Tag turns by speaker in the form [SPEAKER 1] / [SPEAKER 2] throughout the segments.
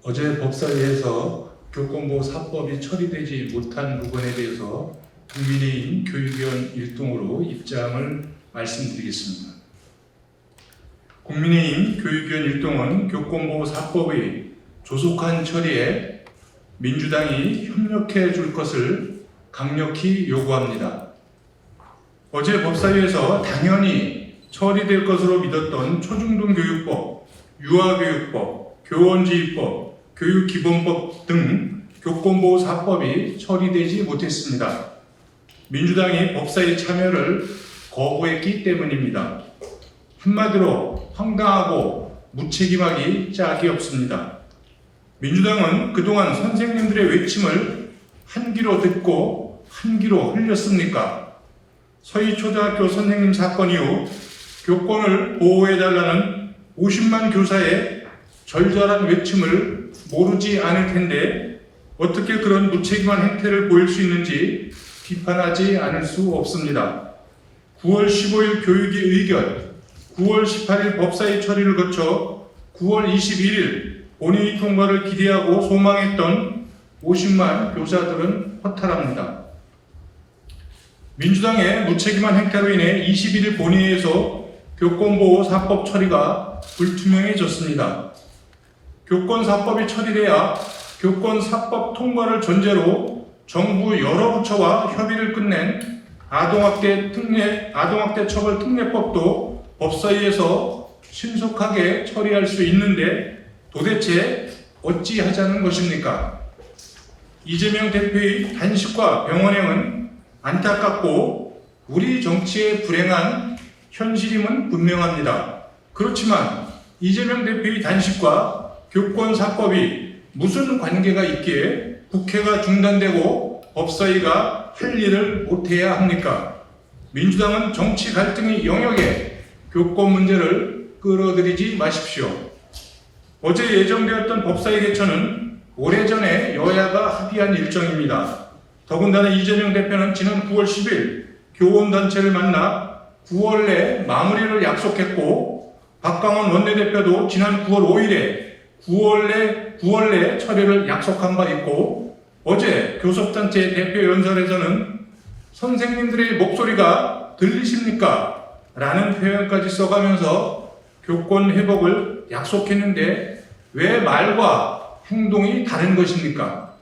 [SPEAKER 1] 어제 법사위에서 교권보호 4법이 처리되지 못한 부분에 대해서 국민의힘 교육위원 일동으로 입장을 말씀드리겠습니다. 국민의힘 교육위원 일동은 교권보호 4법의 조속한 처리에 민주당이 협력해 줄 것을 강력히 요구합니다. 어제 법사위에서 당연히 처리될 것으로 믿었던 초중등교육법, 유아교육법, 교원지휘법, 교육기본법 등 교권보호 4법이 처리되지 못했습니다. 민주당이 법사위 참여를 거부했기 때문입니다. 한마디로 황당하고 무책임하기 짝이 없습니다. 민주당은 그동안 선생님들의 외침을 한 귀로 듣고 한 귀로 흘렸습니까? 서희초등학교 선생님 사건 이후 교권을 보호해달라는 50만 교사의 절절한 외침을 모르지 않을 텐데 어떻게 그런 무책임한 행태를 보일 수 있는지 비판하지 않을 수 없습니다. 9월 15일 교육위 의결, 9월 18일 법사위 처리를 거쳐 9월 21일 본회의 통과를 기대하고 소망했던 50만 교사들은 허탈합니다. 민주당의 무책임한 행태로 인해 21일 본회의에서 교권보호 4법 처리가 불투명해졌습니다. 교권 4법이 처리돼야 교권 4법 통과를 전제로 정부 여러 부처와 협의를 끝낸 아동학대 처벌 특례법도 법사위에서 신속하게 처리할 수 있는데 도대체 어찌하자는 것입니까? 이재명 대표의 단식과 병원행은 안타깝고 우리 정치의 불행한 현실임은 분명합니다. 그렇지만 이재명 대표의 단식과 교권 4법이 무슨 관계가 있기에 국회가 중단되고 법사위가 할 일을 못해야 합니까? 민주당은 정치 갈등의 영역에 교권 문제를 끌어들이지 마십시오. 어제 예정되었던 법사위 개최는 오래전에 여야가 합의한 일정입니다. 더군다나 이재명 대표는 지난 9월 10일 교원단체를 만나 9월 내 마무리를 약속했고 박강원 원내대표도 지난 9월 5일에 9월 내 처리를 약속한 바 있고 어제 교섭단체 대표 연설에서는 선생님들의 목소리가 들리십니까? 라는 표현까지 써가면서 교권 회복을 약속했는데 왜 말과 행동이 다른 것입니까?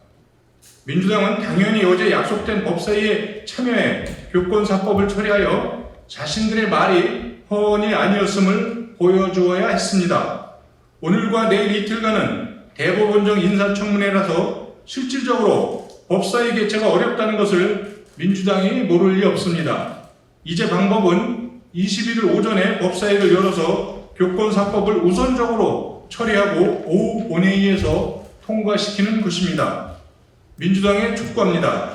[SPEAKER 1] 민주당은 당연히 어제 약속된 법사위에 참여해 교권 4법을 처리하여 자신들의 말이 허언이 아니었음을 보여주어야 했습니다. 오늘과 내일 이틀간은 대법원장 인사청문회라서 실질적으로 법사위 개최가 어렵다는 것을 민주당이 모를 리 없습니다. 이제 방법은 21일 오전에 법사위를 열어서 교권 4법을 우선적으로 처리하고 오후 본회의에서 통과시키는 것입니다. 민주당에 촉구합니다.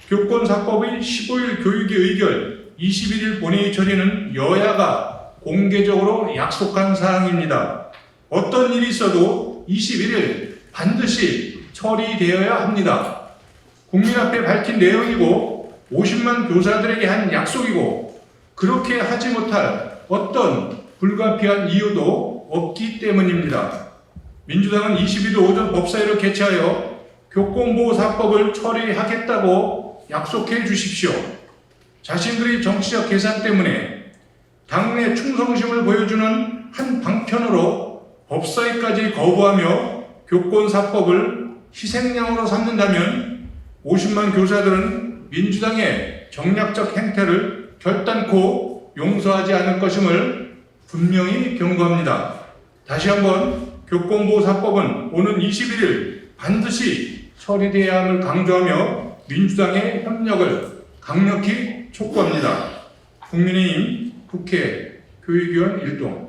[SPEAKER 1] 교권 4법의 15일 교육위 의결, 21일 본회의 처리는 여야가 공개적으로 약속한 사항입니다. 어떤 일이 있어도 21일 반드시 처리되어야 합니다. 국민 앞에 밝힌 내용이고 50만 교사들에게 한 약속이고 그렇게 하지 못할 어떤 불가피한 이유도 없기 때문입니다. 민주당은 21일 오전 법사위를 개최하여 교권보호 4법을 처리하겠다고 약속해 주십시오. 자신들의 정치적 계산 때문에 당내 충성심을 보여주는 한 방편으로 법사위까지 거부하며 교권 4법을 희생양으로 삼는다면 50만 교사들은 민주당의 정략적 행태를 결단코 용서하지 않을 것임을 분명히 경고합니다. 다시 한번 교권보호 4법은 오는 21일 반드시 처리돼야 함을 강조하며 민주당의 협력을 강력히 촉구합니다. 국민의힘 국회 교육위원 일동